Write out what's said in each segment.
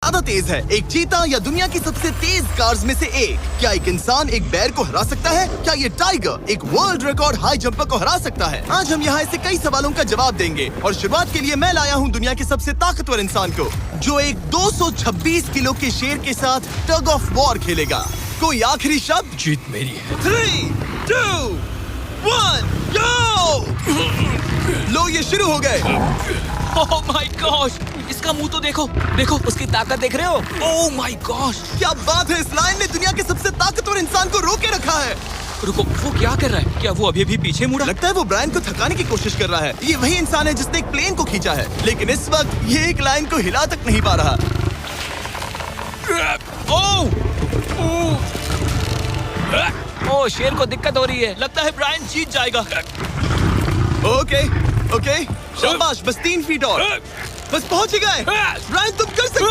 ज्यादा तेज है, एक चीता या दुनिया की सबसे तेज कार्स में से एक? क्या एक इंसान एक बैर को हरा सकता है? क्या ये टाइगर एक वर्ल्ड रिकॉर्ड हाई जंपर को हरा सकता है? आज हम यहाँ ऐसे कई सवालों का जवाब देंगे और शुरुआत के लिए मैं लाया हूँ दुनिया के सबसे ताकतवर इंसान को, जो एक 226 किलो के शेर के साथ टग ऑफ वॉर खेलेगा। कोई आखिरी शब्द? जीत मेरी है। 3, 2, 1, go! लो ये शुरू हो गए। ओह माय गॉश, इसका मुंह तो देखो, देखो उसकी ताकत देख रहे हो? ओह माय गॉश, क्या बात है, इस लायन ने दुनिया के सबसे ताकतवर इंसान को रोके रखा है। रुको, वो क्या कर रहा है? क्या वो अभी भी पीछे मुड़ा? लगता है वो ब्रायन को थकाने की कोशिश कर रहा है। ये वही इंसान है जिसने एक प्लेन को खींचा है, लेकिन इस वक्त ये एक लायन को हिला तक नहीं पा रहा। ओह, शेर को दिक्कत हो रही है। लगता है ब्रायन जीत जाएगा। ओके, शाबाश, बस 3 फीट और, बस पहुंच ही गए। ब्रायन तुम कर सकते हो।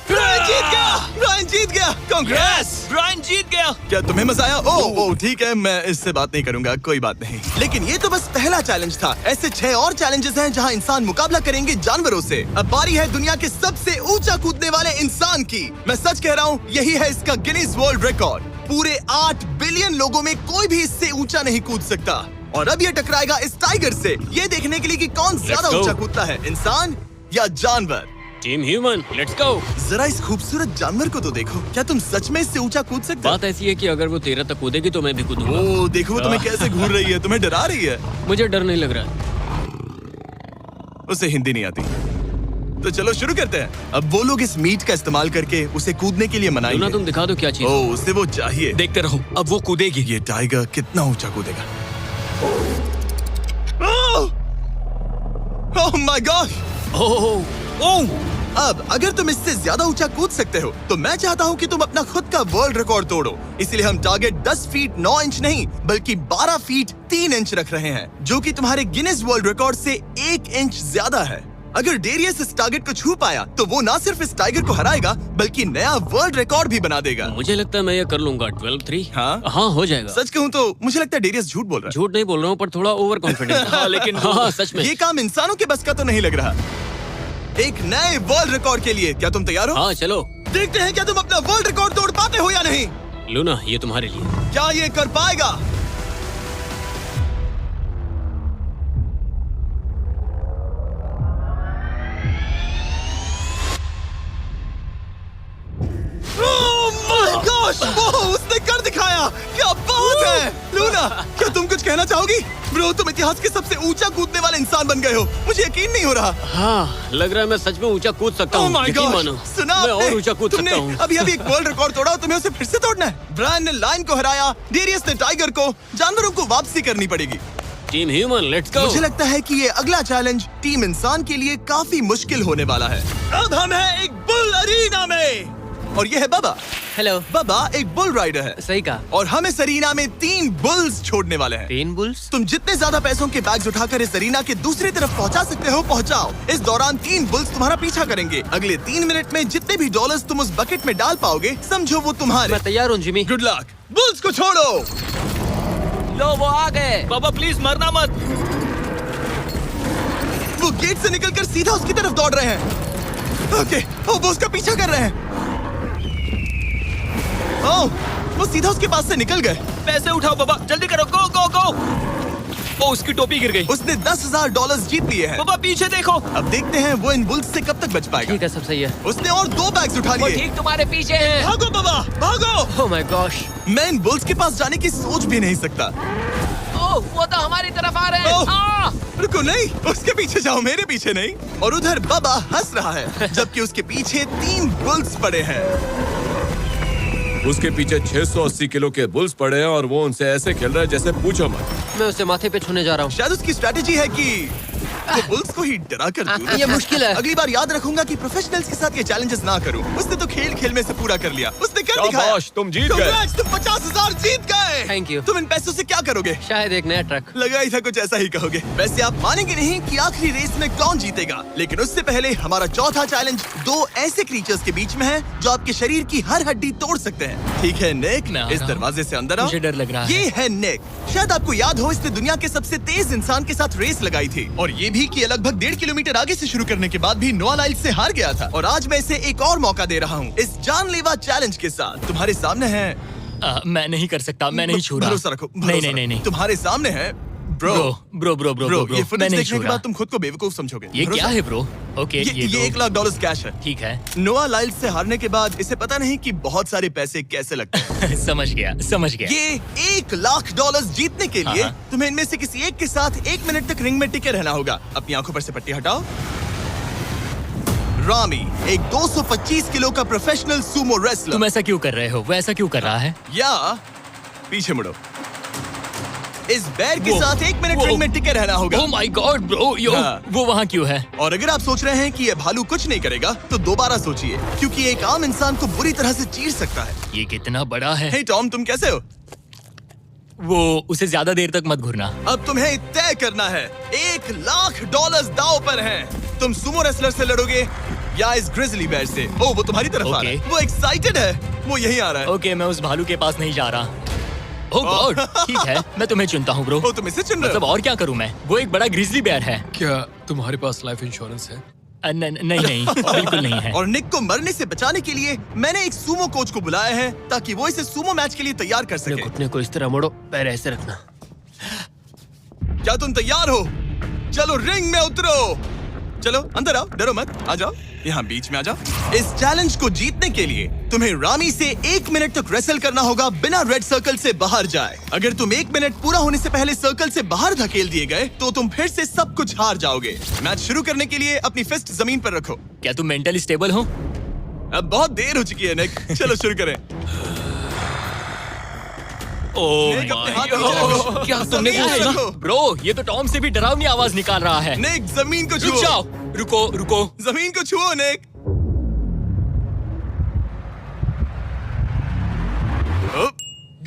ब्रायन जीत गया, ब्रायन जीत गया। कांग्रेस, ब्रायन जीत गया। क्या तुम्हें मजा आया? ओह ठीक है, मैं इससे बात नहीं करूंगा, कोई बात नहीं। लेकिन ये तो बस पहला चैलेंज था। ऐसे 6 और चैलेंजेस हैं जहां इंसान मुकाबला करेंगे जानवरों से। अब बारी है दुनिया के सबसे ऊंचा कूदने वाले इंसान की। मैं सच कह रहा हूँ, यही है इसका गिनीज वर्ल्ड रिकॉर्ड। पूरे 8 बिलियन लोगों में कोई भी इससे ऊंचा नहीं कूद सकता। और अब ये टकराएगा इस टाइगर से, ये देखने के लिए कि कौन ज्यादा ऊंचा कूदता है, इंसान या जानवर। Team human, let's go. जरा इस खूबसूरत जानवर को तो देखो। क्या तुम सच में इससे ऊंचा कूद सकते हो? बात ऐसी है कि अगर वो 13 तक कूदेगी तो मैं भी कूदूंगा। ओह देखो, वो तुम्हें कैसे घूर रही है, तुम्हें डरा रही है। मुझे डर नहीं लग रहा। उसे हिंदी नहीं आती, तो चलो शुरू करते हैं। अब वो लोग इस मीट का इस्तेमाल करके उसे कूदने के लिए मनाएंगे। तुम दिखा दो क्या चीज। ओह, उसे वो चाहिए। देखते रहो, अब वो कूदेगी। ये टाइगर कितना ऊंचा कूदेगा। Oh my God. ओह, अब अगर तुम इससे ज्यादा ऊंचा कूद सकते हो तो मैं चाहता हूँ कि तुम अपना खुद का वर्ल्ड रिकॉर्ड तोड़ो। इसलिए हम टारगेट 10 फीट 9 इंच नहीं बल्कि 12 फीट 3 इंच रख रहे हैं, जो कि तुम्हारे गिनीज वर्ल्ड रिकॉर्ड से 1 इंच ज्यादा है। अगर डेरियस इस टारगेट को छू पाया तो वो ना सिर्फ इस टाइगर को हराएगा बल्कि नया वर्ल्ड रिकॉर्ड भी बना देगा। मुझे लगता है मैं ये कर लूंगा। 12-3। हाँ, हो जाएगा। सच कहूँ तो मुझे लगता है डेरियस झूठ बोल रहा है। झूठ नहीं बोल रहा हूँ, पर थोड़ा ओवर कॉन्फिडेंस। लेकिन हाँ, सच में ये काम इंसानों के बस का तो नहीं लग रहा। एक नए वर्ल्ड रिकॉर्ड के लिए क्या तुम तैयार हो? हाँ, चलो देखते हैं क्या तुम अपना वर्ल्ड रिकॉर्ड तोड़ पाते हो या नहीं। लूना, ये तुम्हारे लिए। क्या ये कर पाएगा? उसने कर दिखाया। क्या बात है लूना, क्या तुम कुछ कहना चाहोगी? ब्रो, तुम इतिहास के सबसे ऊंचा कूदने वाले इंसान बन गए हो। मुझे यकीन नहीं हो रहा। हाँ, लग रहा है मैं सच में ऊंचा कूद सकता हूँ। यकीन मानो, सुना मैं और ऊंचा कूद सकता हूँ। अभी एक वर्ल्ड रिकॉर्ड तोड़ा, तुम्हें उसे फिर से तोड़ना है। ब्रायन ने लायन को हराया, डेरियस ने टाइगर को। जानवरों को वापसी करनी पड़ेगी। Team human, let's go. मुझे लगता है कि ये अगला चैलेंज टीम इंसान के लिए काफी मुश्किल होने वाला है। अब हम हैं एक बुल अरीना में और ये है बाबा। हेलो। बाबा एक बुल राइडर है। सही कहा। और हम इस अरीना में 3 बुल्स छोड़ने वाले हैं। 3 बुल्स? तुम जितने ज्यादा पैसों के बैग्स उठाकर इस अरीना के दूसरी तरफ पहुंचा सकते हो पहुंचाओ। इस दौरान 3 बुल्स तुम्हारा पीछा करेंगे। अगले 3 मिनट में जितने भी डॉलर्स तुम उस बकेट में डाल पाओगे समझो वो तुम्हारे। मैं तैयार हूँ जिमी। Good luck. बुल्स को छोड़ो। लो, वो आ गए। बाबा प्लीज मरना मत। वो गेट से निकलकर सीधा उसकी तरफ दौड़ रहे हैं। ओके, वो उसका पीछा कर रहे हैं। ओह, वो सीधा उसके पास से निकल गए। पैसे उठाओ बाबा, जल्दी करो, गो गो गो। ओ, उसकी टोपी गिर गई। उसने $10,000 जीत लिए हैं। बाबा पीछे देखो। अब देखते हैं वो इन बुल्स से कब तक बच पाएगा। ठीक है, सब सही है। उसने और 2 बैग्स उठा लिए। ठीक तुम्हारे पीछे है। भागो बाबा, भागो। ओह माय गॉश, मैं इन बुल्स के पास जाने की सोच भी नहीं सकता। ओह, वो तो हमारी तरफ आ रहे हैं। रुको, नहीं, उसके पीछे जाओ, मेरे पीछे नहीं। और उधर बाबा हंस रहा है जबकि उसके पीछे 3 बुल्स पड़े हैं। उसके पीछे 680 किलो के बुल्स पड़े हैं और वो उनसे ऐसे खेल रहा है जैसे पूछो मत। मैं उसे माथे पे छूने जा रहा हूँ। शायद उसकी स्ट्रेटेजी है कि वो बुल्स को ही डरा कर दूं। ये मुश्किल है। अगली बार याद रखूंगा कि प्रोफेशनल्स के साथ ये चैलेंजेस ना करूं। उसने तो खेल खेल में से पूरा कर लिया। उसने कर दिखाया। शाबाश, तुम जीत गए। तुम 50,000 जीत गए। Thank you. तुम इन पैसों से क्या करोगे? शायद एक नया ट्रक। लगा ही था कुछ ऐसा ही कहोगे। वैसे आप मानेंगे नहीं कि आखिरी रेस में कौन जीतेगा, लेकिन उससे पहले हमारा चौथा चैलेंज 2 ऐसे क्रीचर्स के बीच में है जो आपके शरीर की हर हड्डी तोड़ सकते हैं। ठीक है निक, इस दरवाजे से अंदर आओ। मुझे डर लग रहा है। ये है निक। शायद आपको याद हो, इसने दुनिया के सबसे तेज इंसान के साथ रेस लगाई थी और ये भी कि ये लगभग 1.5 किलोमीटर आगे से शुरू करने के बाद भी नोआ लाइल्स से हार गया था। और आज मैं इसे एक और मौका दे रहा हूँ इस जानलेवा चैलेंज के साथ। तुम्हारे सामने है मैं नहीं कर सकता, मैं नहीं छू रहा। भरोसा रखो, नहीं। तुम्हारे सामने है ब्रो। ब्रो, ये मैं फुटेज नहीं देखने छू के रहा। बाद तुम खुद को बेवकूफ समझोगे। ये क्या है ब्रो? ओके, ये तो- $1 लाख कैश है। ठीक है। नोआ लाइल्स से हारने के बाद इसे पता नहीं कि बहुत सारे पैसे कैसे लगते हैं। समझ गया। ये $1 लाख जीतने के लिए हाँ। तुम्हें इनमें से किसी एक के साथ 1 मिनट तक रिंग में टिके रहना होगा। अपनी आंखों पर से पट्टी हटाओ। रामी एक 225 किलो का प्रोफेशनल सूमो रेसलर। तुम ऐसा क्यों कर रहे हो? वो ऐसा क्यों कर रहा है? या पीछे मुड़ो। इस बैर के वो- साथ 1 मिनट वो- रिंग में टिके रहना होगा। ओह माय गॉड ब्रो, हाँ। वो वहाँ क्यों है? और अगर आप सोच रहे हैं कि ये भालू कुछ नहीं करेगा तो दोबारा सोचिए, क्योंकि एक आम इंसान को बुरी तरह से चीर सकता है। ये कितना बड़ा है। हे टॉम, तुम कैसे हो? वो उसे ज्यादा देर तक मत घूरना। अब तुम्हें तय करना है। $1 लाख दांव पर हैं। तुम सुमो रेसलर से लड़ोगे या इस ग्रिजली बेयर से? ओ, वो तुम्हारी तरफ आ रहा है। Okay. वो एक्साइटेड है। वो यहीं आ रहा है। ओके, मैं उस भालू के पास नहीं जा रहा। ओह गॉड, ठीक है, मैं तुम्हें चुनता हूँ ब्रो। ओ, तुम इसे चुन रहे मतलब हो? और क्या करूँ मैं? वो एक बड़ा ग्रिजली बेयर है। क्या तुम्हारे पास लाइफ इंश्योरेंस है? नहीं, बिल्कुल नहीं है। और निक को मरने से बचाने के लिए मैंने एक सूमो कोच को बुलाया है ताकि वो इसे सूमो मैच के लिए तैयार कर अपने सके। घुटने को इस तरह मोड़ो, पैर ऐसे रखना। क्या तुम तैयार हो? चलो रिंग में उतरो। चलो अंदर आओ, डरो मत, आ जाओ, यहाँ बीच में आ जाओ। इस चैलेंज को जीतने के लिए तुम्हें रामी से 1 मिनट तक रेसल करना होगा बिना रेड सर्कल से बाहर जाए। अगर तुम 1 मिनट पूरा होने से पहले सर्कल से बाहर धकेल दिए गए तो तुम फिर से सब कुछ हार जाओगे। मैच शुरू करने के लिए अपनी फिस्ट जमीन पर रखो। क्या तुम मेंटली स्टेबल हो? अब बहुत देर हो चुकी है निक, चलो शुरू करें। ओह निक, अपने हाथ माय नीचे रखो। गॉड, क्या तुमने जमीन क्या पर सुना? रखो। ब्रो, ये तो टॉम से भी डरावनी आवाज निकाल रहा है। निक, जमीन को रुक छुओ। जाओ, रुको। जमीन को छुओ निक।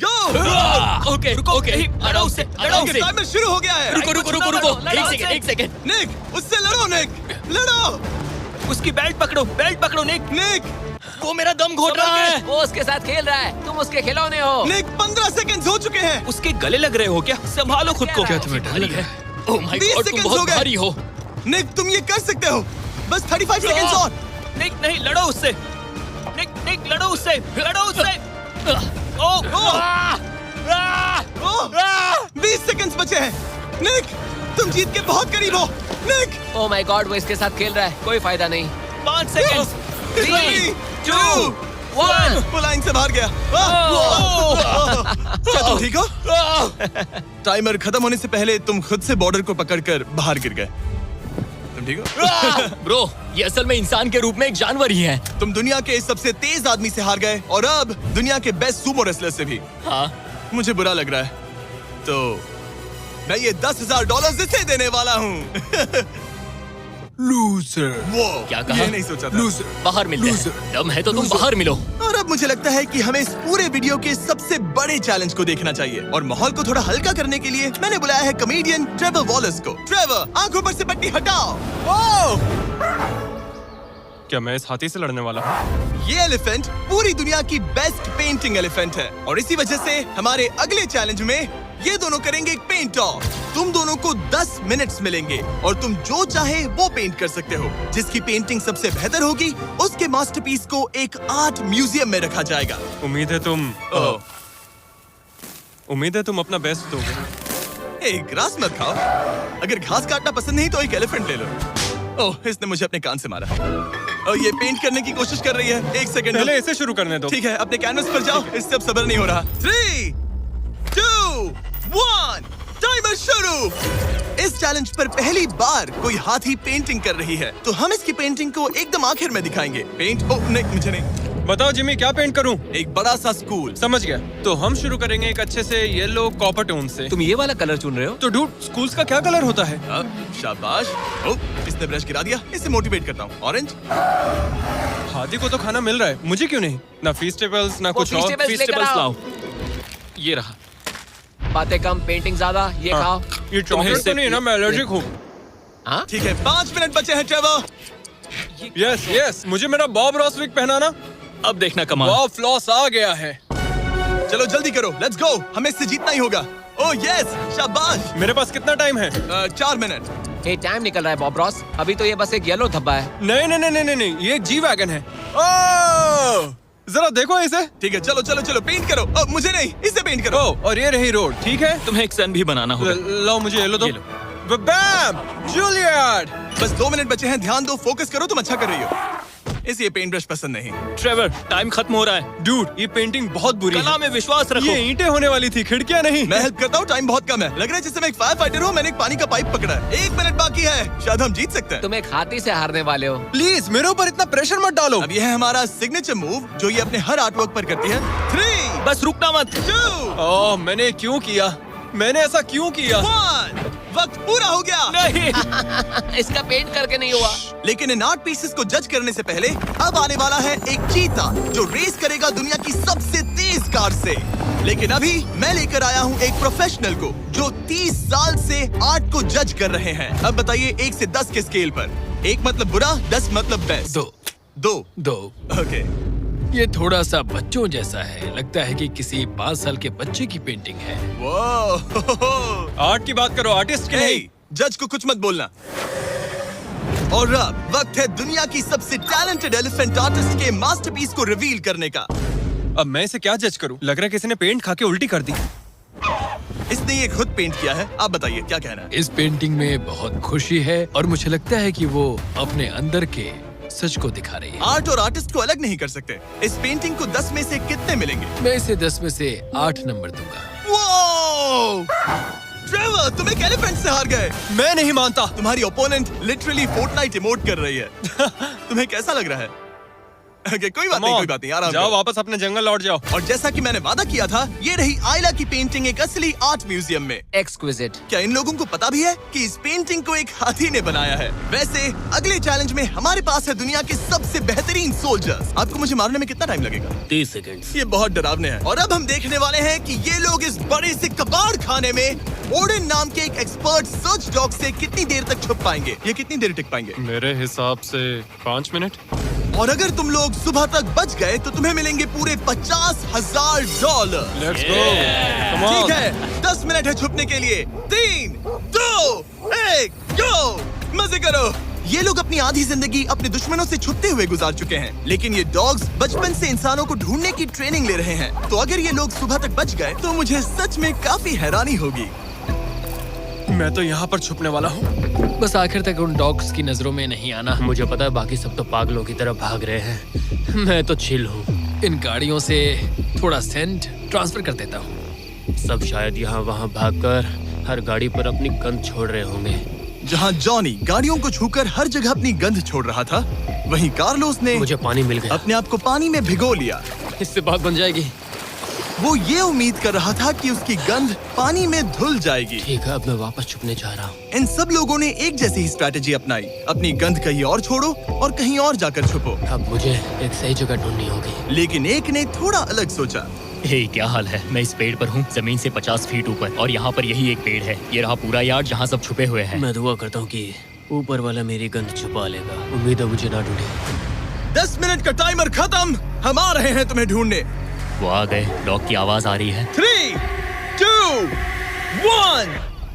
गो। ओके, लड़ो उससे, टाइमर शुरू हो गया है। रुको, एक सेकंड। निक, उससे लड़ो निक, लड़ो। उसकी बेल्ट पकड़ो निक। निक, वो मेरा दम घोट रहा है। वो उसके साथ खेल रहा है, तुम उसके खिलौने हो। निक 15 सेकंड्स हो चुके हैं। उसके गले लग रहे हो क्या? संभालो खुद को। क्या तुम्हें डर लग रहा है? ओह माय 20 गॉड, तुम सेकंड्स हो बहुत गए। भारी हो। निक, तुम ये कर सकते हो। बस 35 सेकंड्स और। निक, नहीं, लड़ो उससे। निक, लड़ो उससे। ओह, ओह, 20 सेकंड्स बचे हैं। निक, तुम जीत के बहुत करीब हो। निक, ओ माय गॉड, वो इसके साथ खेल रहा है, कोई फायदा नहीं। 5 सेकंड्स। 3, 2, 1। वो लाइन से बाहर गया। क्या तुम ठीक हो? टाइमर खत्म होने से पहले तुम खुद से बॉर्डर को पकड़कर बाहर गिर गए। तुम ठीक हो? ब्रो, ये असल में इंसान के रूप में एक जानवर ही है। तुम दुनिया के सबसे तेज आदमी से हार गए और अब दुनिया के बेस्ट सूमो रेसलर से भी। हाँ, मुझे बुरा लग रहा है, तो मैं ये $10,000 इसे देने वाला हूँ। लूजर। वो क्या कहा? ये नहीं सोचा था। लूजर। बाहर मिलते हैं। Loser. दम है तो तुम बाहर मिलो। और अब मुझे लगता है कि हमें इस पूरे वीडियो के सबसे बड़े चैलेंज को देखना चाहिए और माहौल को थोड़ा हल्का करने के लिए मैंने बुलाया है कॉमेडियन ट्रेवर वॉलस को। ट्रेवर, आंखों पर से पट्टी हटाओ। ओह! क्या मैं इस हाथी से लड़ने वाला हूँ? ये एलिफेंट पूरी दुनिया की बेस्ट पेंटिंग एलिफेंट है और इसी वजह से हमारे अगले चैलेंज में ये दोनों करेंगे एक पेंट ऑफ। तुम दोनों को 10 मिनट्स मिलेंगे और तुम जो चाहे वो पेंट कर सकते हो। जिसकी पेंटिंग सबसे बेहतर होगी उसके मास्टरपीस को एक आर्ट म्यूजियम में रखा जाएगा। उम्मीद है तुम अपना बेस्ट दोगे। ए, ग्रास मत खाओ। अगर घास काटना पसंद नहीं तो एक एलिफेंट ले लो। ओह, इसने मुझे अपने कान से मारा। और ये पेंट करने की कोशिश कर रही है। 1 सेकंड। पहले इसे शुरू करने दो। ठीक है, अपने कैनवस पर जाओ। इससे अब सब्र नहीं हो रहा। 3, 2, 1, टाइमर शुरू। इस चैलेंज पर पहली बार कोई हाथी पेंटिंग कर रही है, तो हम इसकी पेंटिंग को एकदम आखिर में दिखाएंगे। पेंट, ओह नहीं, मुझे नहीं। बताओ जिमी, क्या पेंट करूं? एक बड़ा सा स्कूल। समझ गया। तो हम शुरू करेंगे एक अच्छे से येलो कॉपर टोन से। तुम ये वाला कलर चुन रहे हो? तो डूड, स्कूल्स का क्या कलर होता है? शाबाश। ओह, इसने ब्रश गिरा दिया। इसे मोटिवेट करता हूँ। ऑरेंज। हाथी को तो खाना मिल रहा है, मुझे क्यों नहीं? ना फीस्टेबल्स, ना कुछ और। Feastables लेकर आओ। ये रहा। बातें कम, पेंटिंग ज्यादा, ये खाओ। ये चॉकलेट तो नहीं है ना? मैं एलर्जिक हूँ। हाँ? ठीक है, 5 मिनट बचे हैं ट्रेवर। यस, मुझे मेरा बॉब रॉस विग पहनाना। अब देखना कमाल। वाह, फ्लॉस आ गया है। चलो जल्दी करो, लेट्स गो। हमें इससे जीतना ही होगा। ओह यस, शाबाश। मेरे पास कितना टाइम है? 4 मिनट। हे टाइम निकल रहा है बॉब रॉस। अभी तो ये बस एक येलो धब्बा है। नहीं नहीं नहीं नहीं नहीं, ये जी वैगन है। ओह, जरा देखो इसे। ठीक है, चलो चलो चलो, पेंट करो। मुझे नहीं, इसे पेंट करो। ओह, और ये रही रोड, ठीक है? तुम्हें एक सन भी बनाना होगा। लो मुझे येलो दो। ये लो। बैम, जूलियट। बस 2 मिनट बचे हैं, ध्यान दो, फोकस करो, तुम अच्छा कर रही हो। इसे ये पेंट ब्रश पसंद नहीं। ट्रेवर, टाइम खत्म हो रहा है। डूड, ये पेंटिंग बहुत बुरी कला है। में विश्वास रखो। ये ईंटें होने वाली थी, खिड़कियां नहीं। मैं हेल्प करता हूँ, टाइम बहुत कम है। लग रहा है जैसे मैं एक फायर फाइटर हूँ, मैंने एक पानी का पाइप पकड़ा है। 1 मिनट बाकी है, शायद हम जीत सकते हैं। तुम एक हाथी से हारने वाले हो। प्लीज मेरे ऊपर इतना प्रेशर मत डालो। अब ये है हमारा सिग्नेचर मूव, जो ये अपने हर आर्टवर्क पर करती है। 3, बस रुकना मत। 2, ओह, मैंने क्यों किया? मैंने ऐसा क्यों किया? 1। वक्त पूरा हो गया। नहीं। इसका पेंट करके नहीं हुआ। लेकिन इन आर्ट पीसेस को जज करने से पहले अब आने वाला है एक चीता जो रेस करेगा दुनिया की सबसे तेज कार से। लेकिन अभी मैं लेकर आया हूँ एक प्रोफेशनल को जो 30 साल से आर्ट को जज कर रहे हैं। अब बताइए 1 से 10 के स्केल पर। 1 मतलब बुरा, 10 मतलब बेस्ट। 2। ओके। ये थोड़ा सा बच्चों जैसा है। लगता है कि किसी 5 साल के बच्चे की पेंटिंग है। वो आर्ट की बात करो, आर्टिस्ट की नहीं। जज को कुछ मत बोलना। और अब वक्त है दुनिया की सबसे टैलेंटेड एलिफेंट आर्टिस्ट के मास्टरपीस को रिवील करने का। अब मैं इसे क्या जज करूं? लग रहा है किसी ने पेंट खा के उल्टी कर दी। इसने ये खुद पेंट किया है। आप बताइए क्या कहना है? इस पेंटिंग में बहुत खुशी है और मुझे लगता है कि वो अपने अंदर के सच को दिखा रही है। आर्ट और आर्टिस्ट को अलग नहीं कर सकते। इस पेंटिंग को 10 में से कितने मिलेंगे? मैं इसे 10 में से 8 नंबर दूंगा। वो ट्रेवर, तुम एक एलिफेंट से हार गए। मैं नहीं मानता। तुम्हारी ओपोनेंट लिटरली फोर्टनाइट इमोट कर रही है। तुम्हें कैसा लग रहा है? Okay, कोई बात नहीं, आराम जाओ, करो। वापस अपने जंगल लौट जाओ। और जैसा कि मैंने वादा किया था, ये रही आयला की पेंटिंग एक असली आर्ट म्यूजियम में। एक्सक्विजिट। क्या इन लोगों को पता भी है कि इस पेंटिंग को एक हाथी ने बनाया है? वैसे अगले चैलेंज में हमारे पास है दुनिया के सबसे बेहतरीन सोल्जर्स। आपको मुझे मारने में कितना टाइम लगेगा? 30 सेकंड। ये बहुत डरावने है। और अब हम देखने वाले हैं कि ये लोग इस बड़े से कबाड़ खाने में ओडेन नाम के एक एक्सपर्ट सर्च डॉग से कितनी देर तक छुप पाएंगे। ये कितनी देर टिक पाएंगे? मेरे हिसाब से 5 मिनट। और अगर तुम लोग सुबह तक बच गए तो तुम्हें मिलेंगे पूरे $50,000। Let's go, come on. ठीक है, 10 मिनट है छुपने के लिए। 3, 2, 1, गो! मजे करो। ये लोग अपनी आधी जिंदगी अपने दुश्मनों से छुपते हुए गुजार चुके हैं, लेकिन ये डॉग्स बचपन से इंसानों को ढूंढने की ट्रेनिंग ले रहे हैं। तो अगर ये लोग सुबह तक बच गए तो मुझे सच में काफी हैरानी होगी। मैं तो यहाँ पर छुपने वाला हूँ। बस आखिर तक उन डॉग्स की नजरों में नहीं आना। मुझे पता है बाकी सब तो पागलों की तरफ भाग रहे हैं। मैं तो चिल हूँ। इन गाड़ियों से थोड़ा सेंट ट्रांसफर कर देता हूँ। सब शायद यहाँ वहाँ भागकर हर गाड़ी पर अपनी गंध छोड़ रहे होंगे। जहाँ जॉनी गाड़ियों को छूकर हर जगह अपनी गंध छोड़ रहा था, वहीं कार्लोस ने मुझे पानी मिल गया। अपने आप को पानी में भिगो लिया। इससे बात बन जाएगी। वो ये उम्मीद कर रहा था कि उसकी गंध पानी में धुल जाएगी। ठीक है, अब मैं वापस छुपने जा रहा हूँ। इन सब लोगों ने एक जैसी ही स्ट्रैटेजी अपनाई। अपनी गंध कहीं और छोड़ो और कहीं और जाकर छुपो। अब मुझे एक सही जगह ढूंढनी होगी। लेकिन एक ने थोड़ा अलग सोचा। हे, क्या हाल है? मैं इस पेड़ पर हूँ, जमीन से 50 फीट ऊपर, और यहाँ पर यही एक पेड़ है। ये रहा पूरा यार्ड जहाँ सब छुपे हुए हैं। मैं दुआ करता हूँ कि ऊपर वाला मेरी गंध छुपा लेगा। उम्मीद है मुझे ना ढूंढे। 10 मिनट का टाइमर खत्म। हम आ रहे हैं तुम्हें ढूंढने। वो आ गए। डॉग की आवाज आ रही है। 3, 2, 1,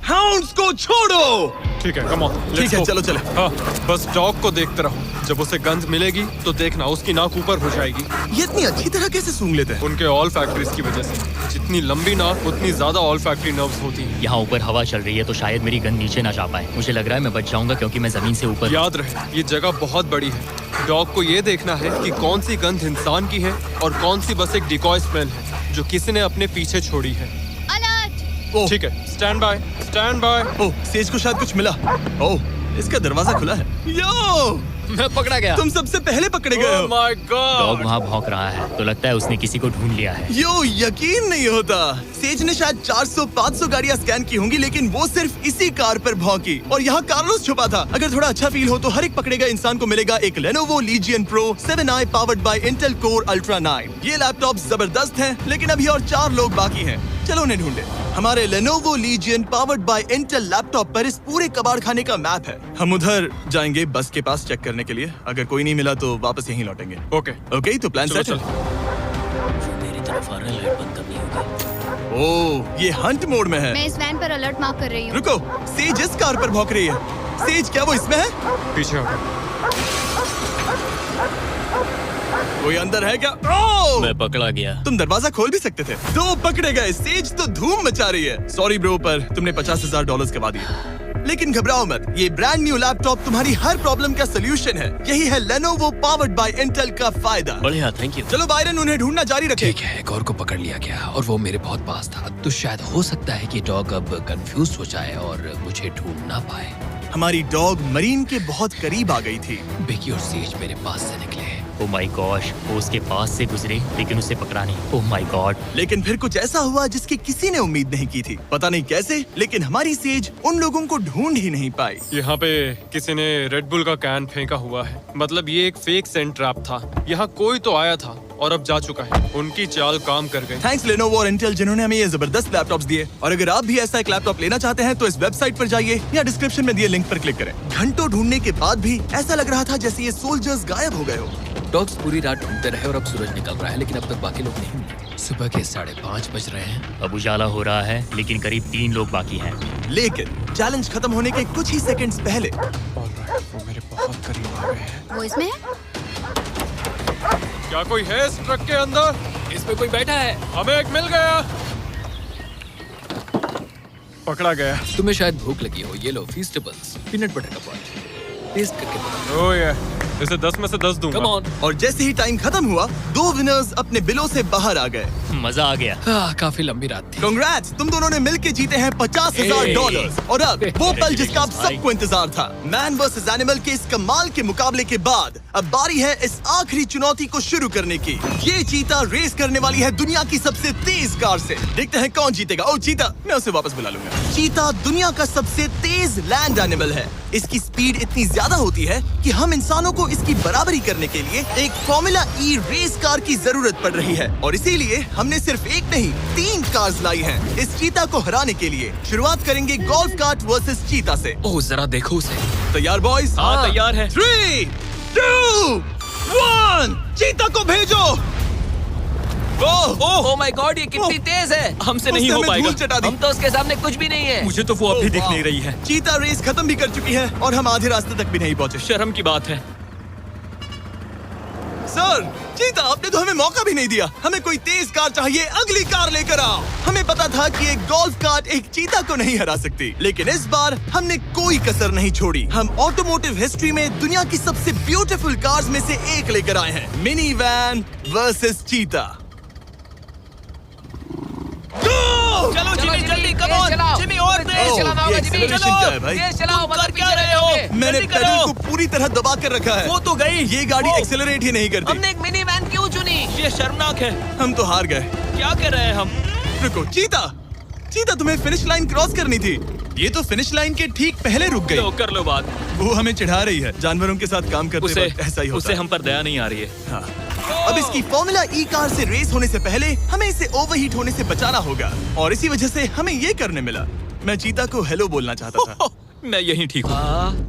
हाउंड्स को छोड़ो। ठीक है, कम ऑन। ठीक है, चलो चले। हाँ, बस डॉग को देखते रहो। जब उसे गंध मिलेगी तो देखना उसकी नाक ऊपर हो जाएगी। ये इतनी अच्छी तरह कैसे सूंघ लेते हैं? उनके ऑल फैक्ट्रीज की वजह से। जितनी लंबी नाक उतनी ज्यादा ऑल फैक्ट्री नर्व्स होती हैं। यहाँ ऊपर हवा चल रही है तो शायद मेरी गंध नीचे ना जा पाए। मुझे लग रहा है मैं बच जाऊंगा क्योंकि मैं जमीन से ऊपर। याद रहे, ये जगह बहुत बड़ी है। डॉग को ये देखना है कि कौन सी गंध इंसान की है और कौन सी बस एक डिकॉय स्मेल है जो किसी ने अपने पीछे छोड़ी है। ओह, ठीक है, stand by, stand by. Oh, says को शायद कुछ मिला। ओह, इसका दरवाजा खुला है। यो, मैं पकड़ा गया। तुम सबसे पहले पकड़े गए हो। My dog God. वहाँ भौंक रहा है तो लगता है उसने किसी को ढूंढ लिया है। यो, यकीन नहीं होता। सेज ने शायद 400-500 गाड़ियां स्कैन की होंगी, लेकिन वो सिर्फ इसी कार पर भौंकी। और यहाँ कार्लोस छुपा था। अगर थोड़ा अच्छा फील हो तो हर एक पकड़े गए इंसान को मिलेगा एक Lenovo Legion Pro 7i powered by Intel Core Ultra 9। ये लैपटॉप जबरदस्त हैं, लेकिन अभी और 4 लोग बाकी हैं। चलो उन्हें ढूंढे। हमारे Lenovo Legion powered by Intel laptop पर इस पूरे कबाड़ खाने का मैप है। हम उधर जाएंगे बस के पास चेक करने के लिए। अगर कोई नहीं मिला तो वापस यहीं लौटेंगे। ओके, ओके, तो प्लान चलो सेट है। जो मेरी तरफ आ रहा है, लाइट बंद करनी होगी। ओह, ये हंट मोड में है। मैं इस वैन पर अलर्ट मार्क कर रही हूँ। रुको, सेज इस कार पर भौंक रही है। सेज, क्या वो इसमें है? पीछे हटो। कोई अंदर है क्या? ओह! मैं पकड़ा गया। तुम दरवाजा खोल भी सकते थे। दो पकड़े गए। सेज तो धूम मचा रही है। सॉरी ब्रो, पर तुमने $50,000 गवा दिए। लेकिन घबराओ मत, ये ब्रांड न्यू लैपटॉप तुम्हारी हर प्रॉब्लम का सोल्यूशन है। यही है Lenovo पावर्ड बाय इंटेल का फायदा। बढ़िया, थैंक यू। चलो बायरन, उन्हें ढूंढना जारी रखे। ठीक है, एक और को पकड़ लिया गया और वो मेरे बहुत पास था। तो शायद हो सकता है कि डॉग अब कंफ्यूज हो जाए और मुझे ढूंढ ना पाए। हमारी डॉग मरीन के बहुत करीब आ गई थी। बेकी और सेज मेरे पास से निकले। ओह माय गॉश, वो उसके पास से गुजरे लेकिन उसे पकड़ा नहीं। Oh my God. लेकिन फिर कुछ ऐसा हुआ जिसकी किसी ने उम्मीद नहीं की थी। पता नहीं कैसे, लेकिन हमारी सेज उन लोगों को ढूंढ ही नहीं पाई। यहाँ पे किसी ने रेड बुल का कैन फेंका हुआ है। मतलब ये एक फेक सेंट ट्रैप था। यहाँ कोई तो आया था और अब जा चुका है। उनकी चाल काम कर गई। थैंक्स Lenovo और इंटेल, जिन्होंने हमें ये जबरदस्त लैपटॉप्स दिए। और अगर आप भी ऐसा एक लैपटॉप लेना चाहते हैं तो इस वेबसाइट पर जाइए या डिस्क्रिप्शन में दिए लिंक पर क्लिक करें। घंटों ढूंढने के बाद भी ऐसा लग रहा था जैसे ये सोल्जर्स गायब हो गए हो। डॉग्स पूरी रात ढूंढते रहे और अब सूरज निकल रहा है, लेकिन अब तक बाकी लोग नहीं मिले। सुबह के 5:30 बज रहे हैं। अब उजाला हो रहा है लेकिन करीब 3 लोग बाकी हैं। लेकिन चैलेंज खत्म होने के कुछ ही सेकंड्स पहले वो मेरे बहुत करीब आ गए हैं। वो इसमें है? क्या कोई है इस ट्रक के अंदर? इसमें कोई बैठा है। हमें एक मिल गया। पकड़ा गया। तुम्हें शायद भूख लगी हो। ये लो फीस्टेबल्स, पीनट बटर का पॉट। टेस्ट करके बताओ। ओह ये, इसे 10 में से 10 दूंगा। Come on. और जैसे ही टाइम खत्म हुआ, 2 विनर्स अपने बिलों से बाहर आ गए। मजा आ गया। काफी लंबी रात थी। कांग्रेट्स, तुम दोनों ने मिलके जीते हैं $50,000। और अब वो पल जिसका आप सबको इंतजार था, मैन वर्सेस एनिमल के इस कमाल के मुकाबले के बाद अब बारी है इस आखिरी चुनौती को शुरू करने की। ये चीता रेस करने वाली है दुनिया की सबसे तेज कार से। देखते हैं कौन जीतेगा। ओ चीता, मैं उसे वापस बुला लूंगा। चीता दुनिया का सबसे तेज लैंड एनिमल है। इसकी स्पीड इतनी ज्यादा होती है कि हम इंसानों को इसकी बराबरी करने के लिए एक फॉर्मूला ई रेस कार की जरूरत पड़ रही है। और इसीलिए हमने सिर्फ एक नहीं 3 कार्स लाई हैं इस चीता को हराने के लिए। शुरुआत करेंगे गोल्फ कार्ट वर्सेस चीता से। ओह जरा देखो उसे। तैयार बॉयज? हाँ, तैयार है। 3, 2, 1, चीता को भेजो। ओह माय गॉड, ये कितनी तेज है। हमसे नहीं हो उसने हमें पाएगा। धूल चटा दी। हम तो उसके सामने कुछ भी नहीं है। मुझे तो वो अब भी ओह, दिख वाह। नहीं रही है। चीता रेस खत्म भी कर चुकी है और हम आधे रास्ते तक भी नहीं पहुंचे। शर्म की बात है। सर, चीता, आपने तो हमें मौका भी नहीं दिया। हमें कोई तेज कार चाहिए, अगली कार लेकर आओ। हमें पता था कि एक गोल्फ कार्ट एक चीता को नहीं हरा सकती, लेकिन इस बार हमने कोई कसर नहीं छोड़ी। हम ऑटोमोटिव हिस्ट्री में दुनिया की सबसे ब्यूटीफुल कार्स में से एक लेकर आए हैं। मिनी वैन वर्सेस चीता। चलो जिमी, जल्दी कम ऑन जिमी, और तेज ओह, चलाना ये होगा जिमी। acceleration क्या है भाई? तेज चलाओ, तुम कर क्या रहे हो? मैंने जल्दी पेडल करो। को पूरी तरह दबा कर रखा है। वो तो गई। ये गाड़ी ओह, एक्सेलरेट ही नहीं करती। हमने एक मिनी वैन क्यों चुनी? ये शर्मनाक है। हम तो हार गए। क्या कर रहे हैं हम? रुको, चीता, चीता, तुम्हें फिनिश लाइन क्रॉस करनी थी। ये तो फिनिश लाइन के ठीक पहले रुक गई। लो, कर लो बात। वो हमें चिढ़ा रही है। जानवरों के साथ काम करते उसे वक्त ऐसा ही होता उसे है। हम पर दया नहीं आ रही है। हाँ। अब इसकी फॉर्मूला ई कार से रेस होने से पहले हमें इसे ओवरहीट होने से बचाना होगा, और इसी वजह से हमें ये करने मिला। मैं चीता को हेलो बोलना चाहता था। मैं यहीं ठीक हूँ।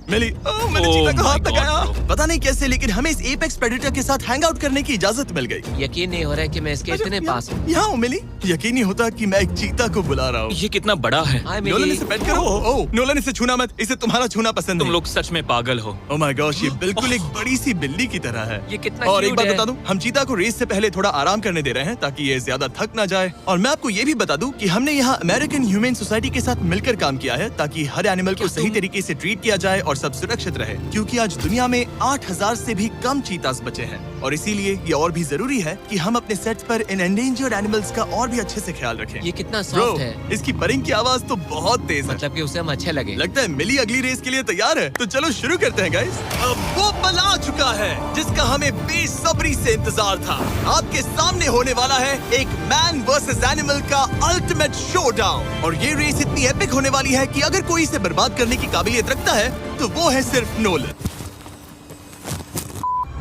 मिली। मैंने Oh चीता को my हाथ God, लगाया। bro. पता नहीं कैसे, लेकिन हमें इस एपेक्स प्रेडेटर के साथ हैंग आउट करने की इजाजत मिल गई। यकीन नहीं हो रहा है कि मैं इसके इतने पास हूँ। यहाँ हूँ मिली। यकीन नहीं होता कि मैं एक चीता को बुला रहा हूँ। ये कितना बड़ा है। हाय नोलन, मिली। इसे पेट करो। ओह, नोलन, इसे छूना मत। इसे तुम्हारा छूना पसंद तुम नहीं। लोग सच में पागल हो। ओह माय गॉश, ये बिल्कुल एक बड़ी सी बिल्ली की तरह है। ये कितना और एक cute बात है। बता दूं, हम चीता को रेस से पहले थोड़ा आराम करने दे रहे हैं ताकि ये ज्यादा थक ना जाए। और मैं आपको ये भी बता दूं कि हमने यहाँ अमेरिकन ह्यूमन सोसाइटी के साथ मिलकर काम किया है ताकि हर एनिमल को सही तरीके से ट्रीट किया जाए और सब सुरक्षित रहे, क्योंकि आज दुनिया में 8,000 से भी कम चीतास बचे हैं। और इसीलिए ये और भी जरूरी है कि हम अपने सेट्स पर इन एंडेंजर्ड एनिमल्स का और भी अच्छे से ख्याल रखें। ये कितना ब्रो, सॉफ्ट है। इसकी परिंग की आवाज तो बहुत तेज है। मतलब कि उसे हम अच्छे लगे। लगता है मिली अगली रेस के लिए तैयार है। तो चलो शुरू करते हैं गाइस। अब वो पल आ चुका है जिसका हमें बेसब्री से इंतजार था। आपके सामने होने वाला है एक मैन वर्सेस एनिमल का अल्टीमेट शोडाउन। और ये रेस इतनी एपिक होने वाली है कि अगर कोई इसे बर्बाद करने की काबिलियत रखता है तो वो है सिर्फ नोलन।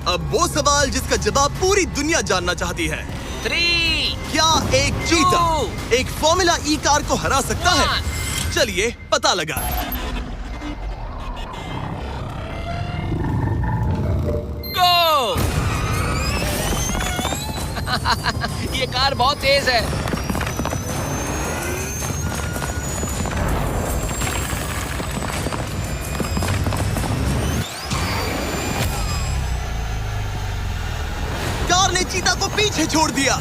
अब वो सवाल जिसका जवाब पूरी दुनिया जानना चाहती है, 3, क्या एक चीता एक फॉर्मूला ई कार को हरा सकता है? चलिए पता लगा। गो। ये कार बहुत तेज है। चीता को पीछे छोड़ दिया।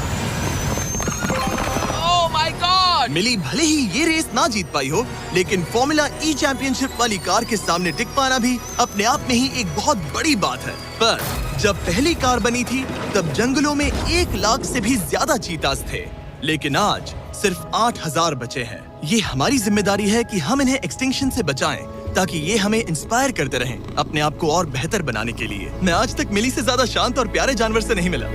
Oh my God! मिली भले ही ये रेस ना जीत पाई हो, लेकिन फॉर्मूला ई चैंपियनशिप वाली कार के सामने टिक पाना भी अपने आप में ही एक बहुत बड़ी बात है। पर जब पहली कार बनी थी तब जंगलों में 1 लाख से भी ज्यादा चीतास थे, लेकिन आज सिर्फ 8000 बचे हैं। ये हमारी जिम्मेदारी है कि हम इन्हें एक्सटिंक्शन से बचाएं, ताकि ये हमें इंस्पायर करते रहें अपने आप को और बेहतर बनाने के लिए। मैं आज तक मिली से ज्यादा शांत और प्यारे जानवर से नहीं मिला।